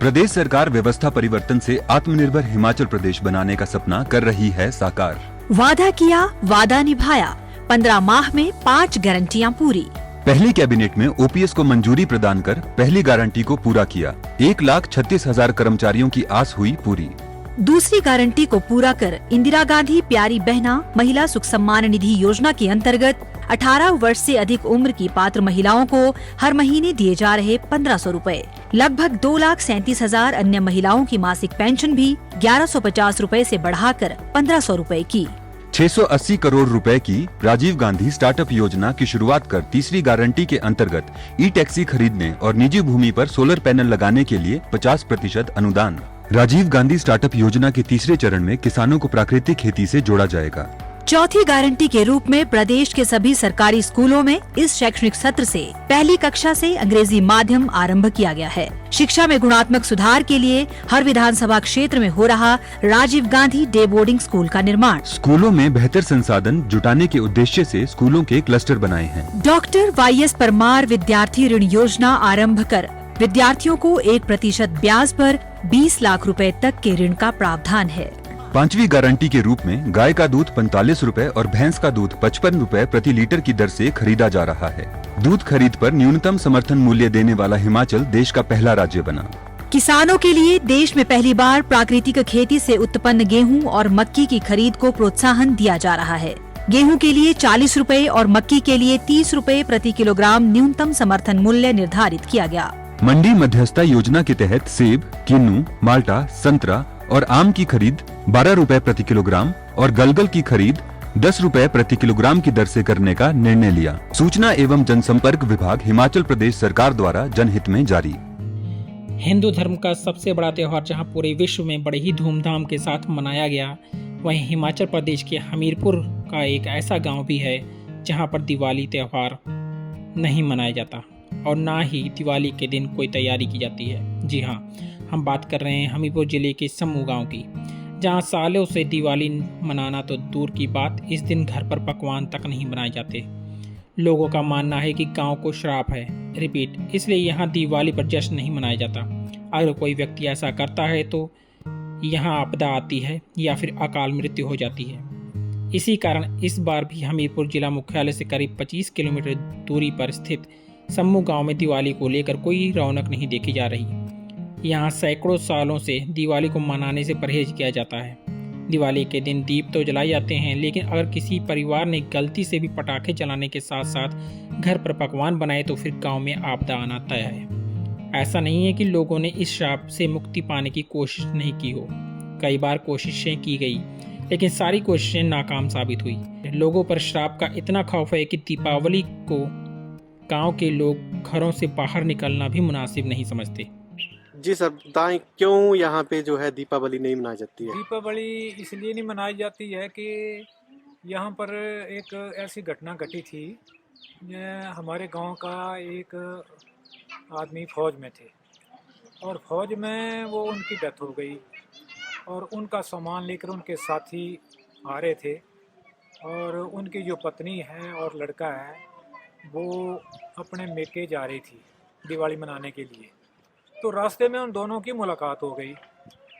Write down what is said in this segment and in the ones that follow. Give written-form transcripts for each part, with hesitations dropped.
प्रदेश सरकार व्यवस्था परिवर्तन से आत्मनिर्भर हिमाचल प्रदेश बनाने का सपना कर रही है साकार। वादा किया, वादा निभाया। 15 माह में 5 गारंटियां पूरी। पहली कैबिनेट में ओपीएस को मंजूरी प्रदान कर पहली गारंटी को पूरा किया। 1,36,000 कर्मचारियों की आस हुई पूरी। दूसरी गारंटी को पूरा कर इंदिरा गांधी प्यारी बहना महिला सुख सम्मान निधि योजना के अंतर्गत 18 वर्ष से अधिक उम्र की पात्र महिलाओं को हर महीने दिए जा रहे 1,500 रूपए। लगभग 2,37,000 अन्य महिलाओं की मासिक पेंशन भी 1,150 रूपए से बढ़ाकर 1,500 रूपए की। 680 करोड़ रुपए की राजीव गांधी स्टार्टअप योजना की शुरुआत कर तीसरी गारंटी के अंतर्गत ई टैक्सी खरीदने और निजी भूमि पर सोलर पैनल लगाने के लिए 50% अनुदान। राजीव गांधी स्टार्टअप योजना के तीसरे चरण में किसानों को प्राकृतिक खेती से जोड़ा जाएगा। चौथी गारंटी के रूप में प्रदेश के सभी सरकारी स्कूलों में इस शैक्षणिक सत्र से पहली कक्षा से अंग्रेजी माध्यम आरंभ किया गया है। शिक्षा में गुणात्मक सुधार के लिए हर विधानसभा क्षेत्र में हो रहा Rajiv Gandhi day boarding school का निर्माण। स्कूलों में बेहतर संसाधन जुटाने के उद्देश्य से स्कूलों के क्लस्टर बनाए हैं। डॉक्टर वाईएस परमार विद्यार्थी ऋण योजना आरंभ कर विद्यार्थियों को 1% ब्याज पर 20 लाख रुपए तक के ऋण का प्रावधान है। पांचवी गारंटी के रूप में गाय का दूध 45 रुपए और भैंस का दूध 55 रुपए प्रति लीटर की दर से खरीदा जा रहा है। दूध खरीद पर न्यूनतम समर्थन मूल्य देने वाला हिमाचल देश का पहला राज्य बना। किसानों के लिए देश में पहली बार प्राकृतिक खेती से उत्पन्न गेहूं और मक्की की खरीद को प्रोत्साहन दिया जा रहा है। गेहूं के लिए 40 रुपए और मक्की के लिए 30 रुपए प्रति किलोग्राम न्यूनतम समर्थन मूल्य निर्धारित किया गया। मंडी मध्यस्थता योजना के तहत सेब, किन्नू, माल्टा, संतरा और आम की खरीद 12 रुपए प्रति किलोग्राम और गलगल की खरीद 10 रुपए प्रति किलोग्राम की दर से करने का निर्णय लिया। सूचना एवं जनसंपर्क विभाग हिमाचल प्रदेश सरकार द्वारा जनहित में जारी। हिंदू धर्म का सबसे बड़ा त्योहार जहां पूरे विश्व में बड़े ही धूमधाम के साथ मनाया गया, वहीं हिमाचल प्रदेश के हमीरपुर का एक ऐसा गांव भी है जहां पर दिवाली त्योहार नहीं मनाया जाता और ना ही दिवाली के दिन कोई तैयारी की जाती है। जी हाँ, हम बात कर रहे हैं हमीरपुर जिले के सम्मू गांव की, जहां सालों से दिवाली मनाना तो दूर की बात, इस दिन घर पर पकवान तक नहीं बनाए जाते। लोगों का मानना है कि गांव को श्राप है, रिपीट, इसलिए यहां दिवाली पर जश्न नहीं मनाया जाता। अगर कोई व्यक्ति ऐसा करता है तो यहां आपदा आती है या फिर अकाल मृत्यु हो जाती है। इसी कारण इस बार भी हमीरपुर जिला मुख्यालय से करीब 25 किलोमीटर दूरी पर स्थित सम्मू गांव में दिवाली को लेकर कोई रौनक नहीं देखी जा रही। यहाँ सैकड़ों सालों से दिवाली को मनाने से परहेज किया जाता है। दिवाली के दिन दीप तो जलाए जाते हैं, लेकिन अगर किसी परिवार ने गलती से भी पटाखे जलाने के साथ साथ घर पर पकवान बनाए तो फिर गांव में आपदा आना तय है। ऐसा नहीं है कि लोगों ने इस श्राप से मुक्ति पाने की कोशिश नहीं की हो। कई बार कोशिशें की गई, लेकिन सारी कोशिशें नाकाम साबित हुई। लोगों पर श्राप का इतना खौफ है कि दीपावली को गांव के लोग घरों से बाहर निकलना भी मुनासिब नहीं समझते। जी सर, बताएं क्यों यहाँ पे जो है दीपावली नहीं मनाई जाती है? दीपावली इसलिए नहीं मनाई जाती है कि यहाँ पर एक ऐसी घटना घटी थी। हमारे गांव का एक आदमी फौज में थे और फौज में वो उनकी डेथ हो गई और उनका सामान लेकर उनके साथी आ रहे थे और उनकी जो पत्नी है और लड़का है वो अपने मेके जा रही थी दिवाली मनाने के लिए। तो रास्ते में उन दोनों की मुलाकात हो गई,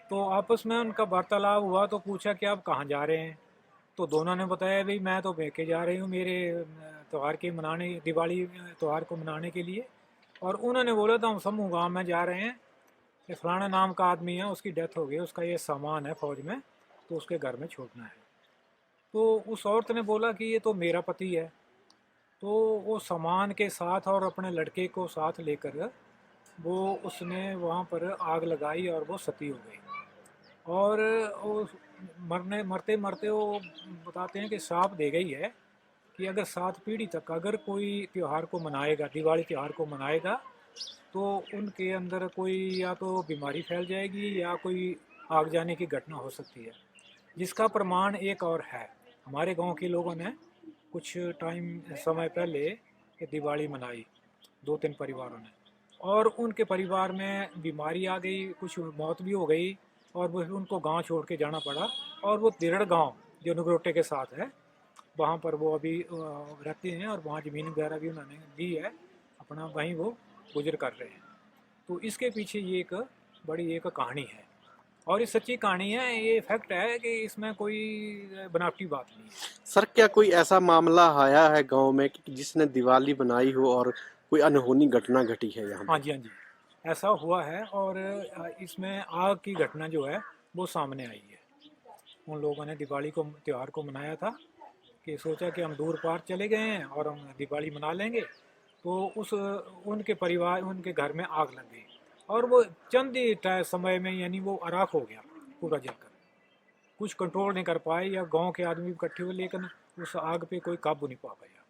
तो आपस में उनका वार्तालाप हुआ। तो पूछा कि आप कहाँ जा रहे हैं? तो दोनों ने बताया भाई मैं तो मेके जा रही हूँ मेरे त्यौहार के मनाने, दिवाली त्यौहार को मनाने के लिए। और उन्होंने बोला था हम सम्मू गाँव में जा रहे हैं, कि फलाना नाम का आदमी है, उसकी डेथ हो गई, उसका ये सामान है फौज में, तो उसके घर में छोड़ना है। तो उस औरत ने बोला कि ये तो मेरा पति है। तो वो सामान के साथ और अपने लड़के को साथ लेकर वो उसने वहाँ पर आग लगाई और वो सती हो गई। और वो मरते मरते वो बताते हैं कि श्राप दे गई है कि अगर 7 पीढ़ी तक अगर कोई त्यौहार को मनाएगा, दिवाली त्यौहार को मनाएगा, तो उनके अंदर कोई या तो बीमारी फैल जाएगी या कोई आग जाने की घटना हो सकती है। जिसका प्रमाण एक और है, हमारे गांव के लोगों ने कुछ समय पहले दिवाली मनाई 2-3 परिवारों ने, और उनके परिवार में बीमारी आ गई, कुछ मौत भी हो गई और वो उनको गांव छोड़ के जाना पड़ा। और वो तिरड़ गांव जो नगरोटे के साथ है, वहाँ पर वो अभी रहते हैं और वहाँ ज़मीन वगैरह भी उन्होंने दी है अपना, वहीं वो गुजर कर रहे हैं। तो इसके पीछे ये एक बड़ी एक कहानी है, और ये सच्ची कहानी है, ये फैक्ट है कि इसमें कोई बनावटी बात नहीं है। सर क्या कोई ऐसा मामला आया है गांव में कि जिसने दिवाली बनाई हो और कोई अनहोनी घटना घटी है यहाँ? हाँ जी, हाँ जी, ऐसा हुआ है। और इसमें आग की घटना जो है वो सामने आई है। उन लोगों ने दिवाली को त्यौहार को मनाया था कि सोचा कि हम दूर पार चले गए हैं और हम दिवाली मना लेंगे, तो उनके परिवार उनके घर में आग लग गई और वो चंद ही समय में यानी वो अराख हो गया पूरा जलकर। कुछ कंट्रोल नहीं कर पाए या गांव के आदमी इकट्ठे हुए, लेकिन उस आग पे कोई काबू नहीं पा पाया।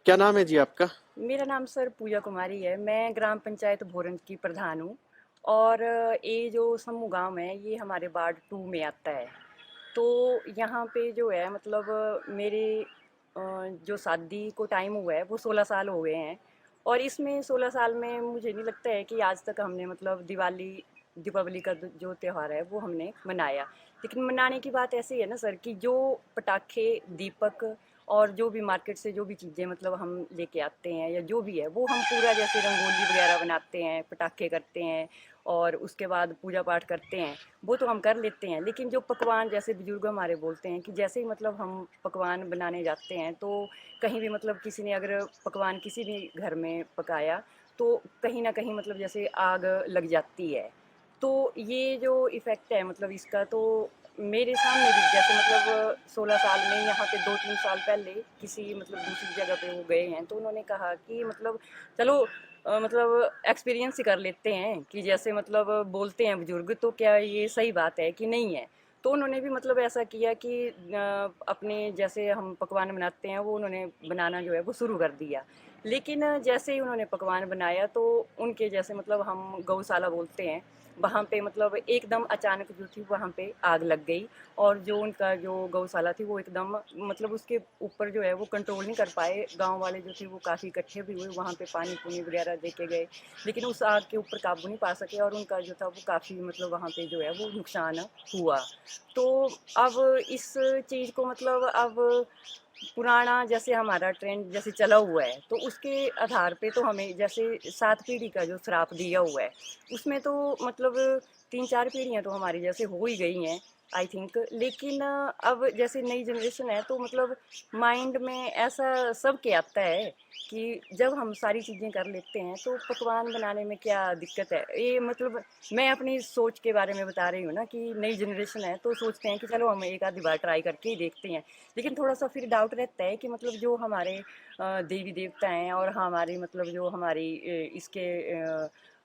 क्या नाम है जी आपका? मेरा नाम सर पूजा कुमारी है। मैं ग्राम पंचायत भोरंज की प्रधान हूँ और ये जो समूह गांव है ये हमारे वार्ड 2 में आता है। तो यहाँ पे जो है मतलब मेरे जो शादी को टाइम हुआ है वो 16 साल हो गए हैं, और इसमें 16 साल में मुझे नहीं लगता है कि आज तक हमने मतलब दीपावली का जो त्यौहार है वो हमने मनाया। लेकिन मनाने की बात ऐसी है ना सर कि जो पटाखे, दीपक और जो भी मार्केट से जो भी चीज़ें मतलब हम लेके आते हैं या जो भी है वो हम पूरा जैसे रंगोली वगैरह बनाते हैं, पटाखे करते हैं और उसके बाद पूजा पाठ करते हैं, वो तो हम कर लेते हैं। लेकिन जो पकवान, जैसे बुजुर्ग हमारे बोलते हैं कि जैसे ही मतलब हम पकवान बनाने जाते हैं तो कहीं भी मतलब किसी ने अगर पकवान किसी भी घर में पकाया तो कहीं ना कहीं मतलब जैसे आग लग जाती है। तो ये जो इफ़ेक्ट है मतलब इसका, तो मेरे सामने भी जैसे मतलब 16 साल में यहाँ पे 2-3 साल पहले किसी मतलब दूसरी जगह पे वो गए हैं, तो उन्होंने कहा कि मतलब चलो मतलब एक्सपीरियंस ही कर लेते हैं कि जैसे मतलब बोलते हैं बुजुर्ग तो क्या ये सही बात है कि नहीं है। तो उन्होंने भी मतलब ऐसा किया कि अपने जैसे हम पकवान बनाते हैं वो उन्होंने बनाना जो है वो शुरू कर दिया। लेकिन जैसे ही उन्होंने पकवान बनाया तो उनके जैसे मतलब हम गौशाला बोलते हैं, वहाँ पे मतलब एकदम अचानक जो थी वहाँ पे आग लग गई, और जो उनका जो गौशाला थी वो एकदम मतलब उसके ऊपर जो है वो कंट्रोल नहीं कर पाए। गांव वाले जो थे वो काफ़ी इकट्ठे भी हुए, वहाँ पे पानी पुनी वगैरह देके गए, लेकिन उस आग के ऊपर काबू नहीं पा सके और उनका जो था वो काफ़ी मतलब वहाँ पे जो है वो नुकसान हुआ। तो अब इस चीज़ को मतलब अब पुराना जैसे हमारा ट्रेंड जैसे चला हुआ है तो उसके आधार पे तो हमें जैसे 7 पीढ़ी का जो श्राप दिया हुआ है उसमें तो मतलब 3-4 पीढ़ियाँ तो हमारी जैसे हो ही गई हैं आई थिंक। लेकिन अब जैसे नई जनरेशन है तो मतलब माइंड में ऐसा सब के आता है कि जब हम सारी चीज़ें कर लेते हैं तो पकवान बनाने में क्या दिक्कत है। ये मतलब मैं अपनी सोच के बारे में बता रही हूँ ना कि नई जनरेशन है तो सोचते हैं कि चलो हम एक आधी बार ट्राई करके ही देखते हैं, लेकिन थोड़ा सा फिर डाउट रहता है कि मतलब जो हमारे देवी देवता हैं और हमारी मतलब जो हमारी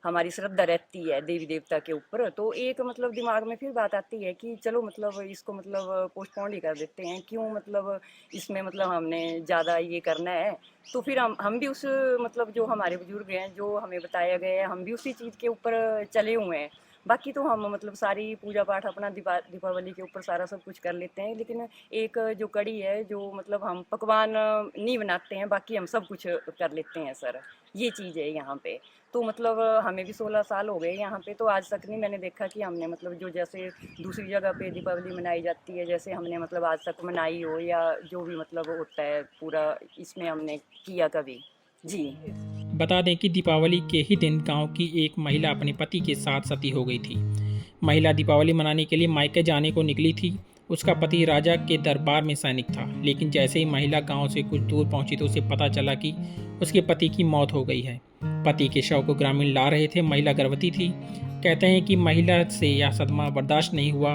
हमारी श्रद्धा रहती है देवी देवता के ऊपर, तो एक मतलब दिमाग में फिर बात आती है कि चलो मतलब इसको मतलब पोस्टपोन ही कर देते हैं, क्यों मतलब इसमें मतलब हमने ज़्यादा ये करना है। तो फिर हम भी उस मतलब जो हमारे बुजुर्ग हैं जो हमें बताया गया है हम भी उसी चीज़ के ऊपर चले हुए हैं। बाकी तो हम मतलब सारी पूजा पाठ अपना दीपावली के ऊपर सारा सब कुछ कर लेते हैं, लेकिन एक जो कड़ी है जो मतलब हम पकवान नहीं बनाते हैं, बाकी हम सब कुछ कर लेते हैं सर। ये चीज़ है यहाँ पे। तो मतलब हमें भी 16 साल हो गए यहाँ पे, तो आज तक नहीं मैंने देखा कि हमने मतलब जो जैसे दूसरी जगह पे दीपावली मनाई जाती है जैसे हमने मतलब आज तक मनाई हो या जो भी मतलब होता है पूरा इसमें हमने किया कभी जी। बता दें कि दीपावली के ही दिन गांव की एक महिला अपने पति के साथ सती हो गई थी। महिला दीपावली मनाने के लिए मायके जाने को निकली थी। उसका पति राजा के दरबार में सैनिक था, लेकिन जैसे ही महिला गांव से कुछ दूर पहुंची तो उसे पता चला कि उसके पति की मौत हो गई है। पति के शव को ग्रामीण ला रहे थे, महिला गर्भवती थी। कहते हैं कि महिला से यह सदमा बर्दाश्त नहीं हुआ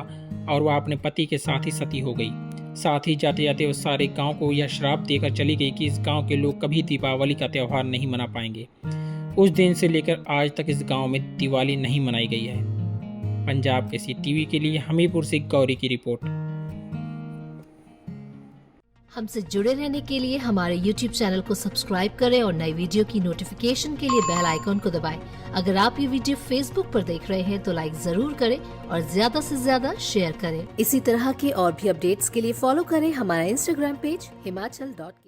और वह अपने पति के साथ ही सती हो गई। साथ ही जाते जाते उस सारे गांव को यह श्राप देकर चली गई कि इस गांव के लोग कभी दीपावली का त्यौहार नहीं मना पाएंगे। उस दिन से लेकर आज तक इस गांव में दिवाली नहीं मनाई गई है। पंजाब केसरी टीवी के लिए हमीरपुर से गौरी की रिपोर्ट। हमसे जुड़े रहने के लिए हमारे YouTube चैनल को सब्सक्राइब करें और नई वीडियो की नोटिफिकेशन के लिए बेल आइकॉन को दबाएं। अगर आप ये वीडियो Facebook पर देख रहे हैं तो लाइक जरूर करें और ज्यादा से ज्यादा शेयर करें। इसी तरह के और भी अपडेट्स के लिए फॉलो करें हमारा Instagram पेज himachal.ke।